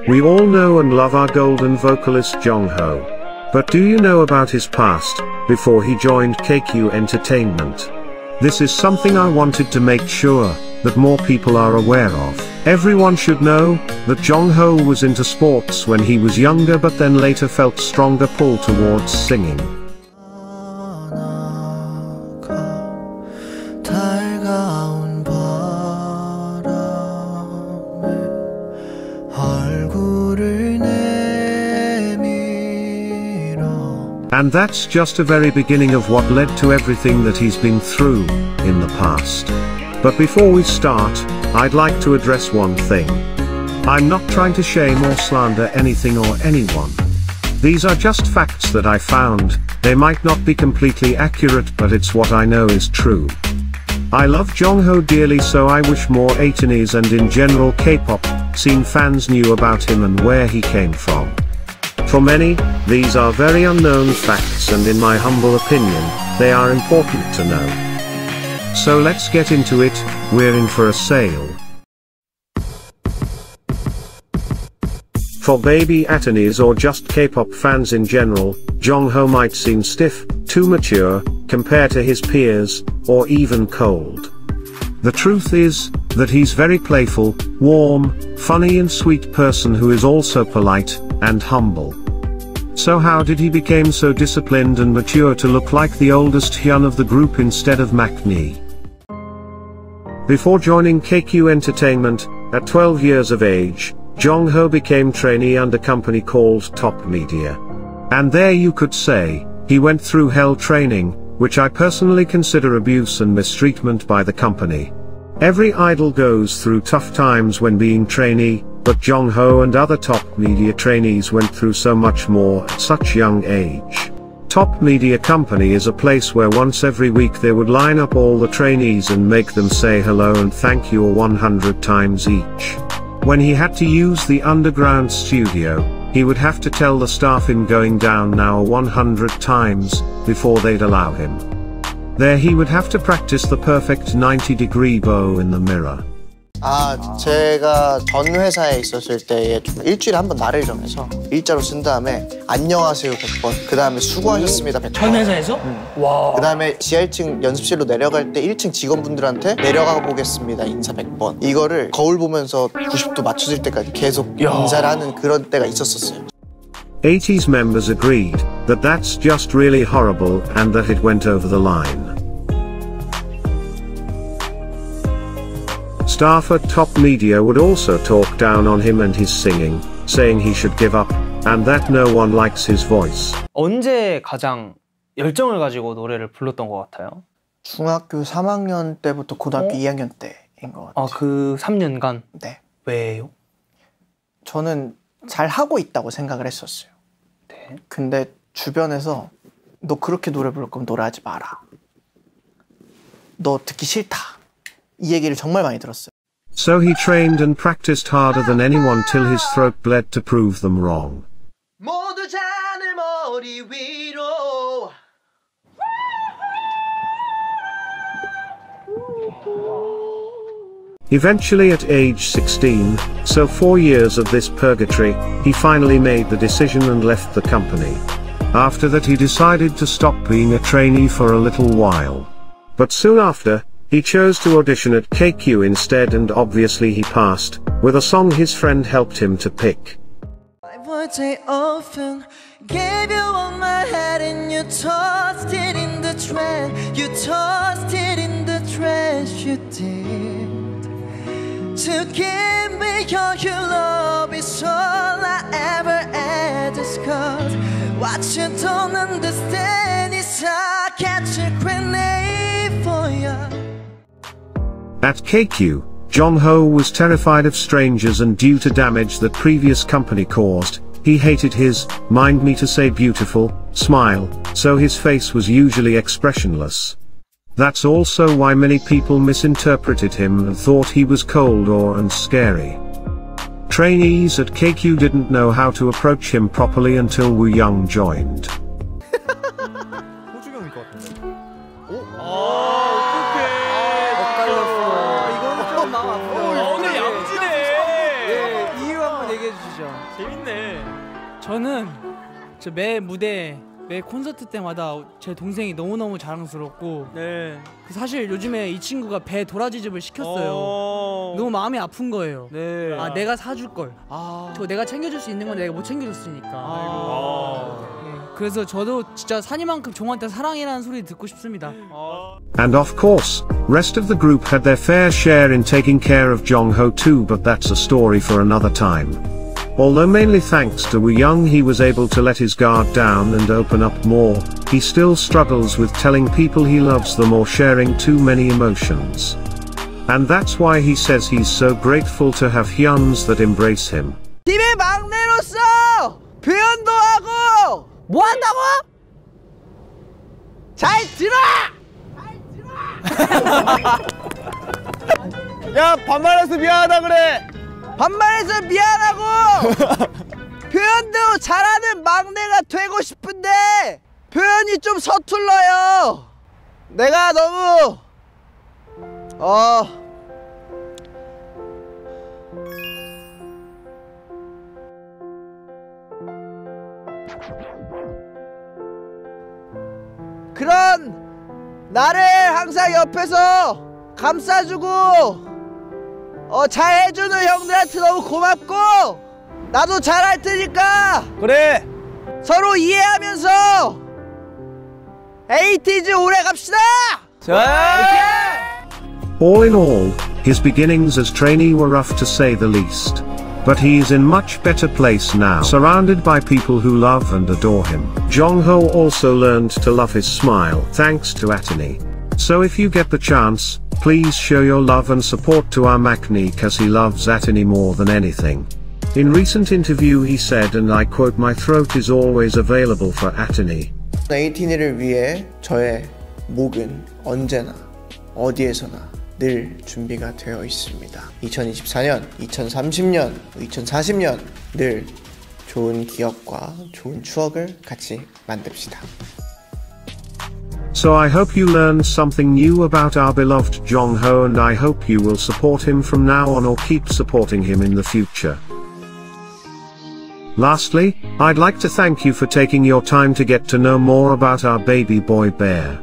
We all know and love our golden vocalist Jongho. But do you know about his past, before he joined KQ Entertainment? This is something I wanted to make sure that more people are aware of. Everyone should know that Jongho was into sports when he was younger, but then later felt stronger pull towards singing. And that's just a very beginning of what led to everything that he's been through in the past. But before we start, I'd like to address one thing. I'm not trying to shame or slander anything or anyone. These are just facts that I found. They might not be completely accurate, but it's what I know is true. I love Jongho dearly, so I wish more ATEEZ and in general K-pop scene fans knew about him and where he came from. For many, these are very unknown facts, and in my humble opinion, they are important to know. So let's get into it. We're in for a sale. For baby ATEEZ or just K-pop fans in general, Jongho might seem stiff, too mature, compared to his peers, or even cold. The truth is that he's very playful, warm, funny and sweet person who is also polite and humble. So how did he become so disciplined and mature to look like the oldest hyun of the group instead of Maknae? Before joining KQ Entertainment, at 12 years of age, Jongho became trainee under company called Top Media. And there you could say, he went through hell training, which I personally consider abuse and mistreatment by the company. Every idol goes through tough times when being trainee, but Jongho and other Top Media trainees went through so much more at such young age. Top Media Company is a place where once every week they would line up all the trainees and make them say hello and thank you 100 times each. When he had to use the underground studio, he would have to tell the staff in going down now 100 times, before they'd allow him. There he would have to practice the perfect 90-degree bow in the mirror. 제가 전 회사에 있었을 때에 좀 일주일에 한 번 날을 정해서 일자로 쓴 다음에 안녕하세요 100번, 그 다음에 수고하셨습니다 100번. 전 회사에서? 와. 그 다음에 지하 1층 연습실로 내려갈 때 1층 직원분들한테 내려가 보겠습니다 인사 100번. 이거를 거울 보면서 90도 맞춰질 때까지 계속 인사를 하는 그런 때가 있었어요. ATEEZ members agreed that that's just really horrible and that it went over the line. Staff at Top Media would also talk down on him and his singing, saying he should give up, and that no one likes his voice. 언제 가장 열정을 가지고 노래를 불렀던 것 같아요? 중학교 3학년 때부터 고등학교 2학년 때인 것 같아요. 그 3년간? 네. 왜요? 저는 잘 하고 있다고 생각을 했었어요. 네. 근데 주변에서 너 그렇게 노래 부를 거면 노래하지 마라. 너 듣기 싫다. 이 얘기를 정말 많이 들었어요. So he trained and practiced harder than anyone till his throat bled to prove them wrong. 모두 자네 머리 위로. Eventually at age 16, so 4 years of this purgatory, he finally made the decision and left the company. After that he decided to stop being a trainee for a little while. But soon after, he chose to audition at KQ instead, and obviously he passed, with a song his friend helped him to pick. I often gave you all my head and you tossed it in the trash. You tossed it in the trash, you did. To give me your love is all I ever ask, 'cause what you don't understand is I catch a grenade for you. At KQ, Jongho was terrified of strangers, and due to damage that previous company caused, he hated his, mind me to say beautiful, smile, so his face was usually expressionless. That's also why many people misinterpreted him and thought he was cold or scary. Trainees at KQ didn't know how to approach him properly until Woo Young joined. 얘기해 주시죠. 재밌네. 저는 매 무대, 매 콘서트 때마다 제 동생이 너무너무 자랑스럽고 네. 사실 요즘에 이 친구가 배 도라지집을 시켰어요. 너무 마음이 아픈 거예요. 네. 아 내가 사줄 걸. 저 내가 챙겨줄 수 있는 건 내가 못 챙겨줬으니까. 네. 그래서 저도 진짜 산이만큼 종한테 사랑이라는 소리 듣고 싶습니다. And of course, rest of the group had their fair share in taking care of Jongho too, but that's a story for another time. Although mainly thanks to Woo Young he was able to let his guard down and open up more, he still struggles with telling people he loves them or sharing too many emotions. And that's why he says he's so grateful to have hyuns that embrace him. 팀의 막내로서 표현도 하고 뭐 한다고? 잘 들어! 야 반말해서 미안하다 그래. 반말해서 미안하고 표현도 잘하는 막내가 되고 싶은데 표현이 좀 서툴러요. 내가 너무 그런 나를 항상 옆에서 감싸주고 잘해주는 형들한테 너무 고맙고 나도 잘할 테니까 그래. 서로 이해하면서 ATEEZ 오래 갑시다. All in all, his beginnings as trainee were rough to say the least. But he is in much better place now, surrounded by people who love and adore him. Jongho also learned to love his smile, thanks to ATEEZ. So if you get the chance, please show your love and support to our maknae cause he loves ATEEZ more than anything. In recent interview he said, and I quote, "My throat is always available for ATEEZ." ATEEZ를 위해 저의 목은 언제나 어디에서나 늘 준비가 되어 있습니다. 2024년, 2030년, 2040년 늘 좋은 기억과 좋은 추억을 같이 만듭시다. So I hope you learned something new about our beloved Jongho, and I hope you will support him from now on or keep supporting him in the future. Lastly, I'd like to thank you for taking your time to get to know more about our baby boy bear.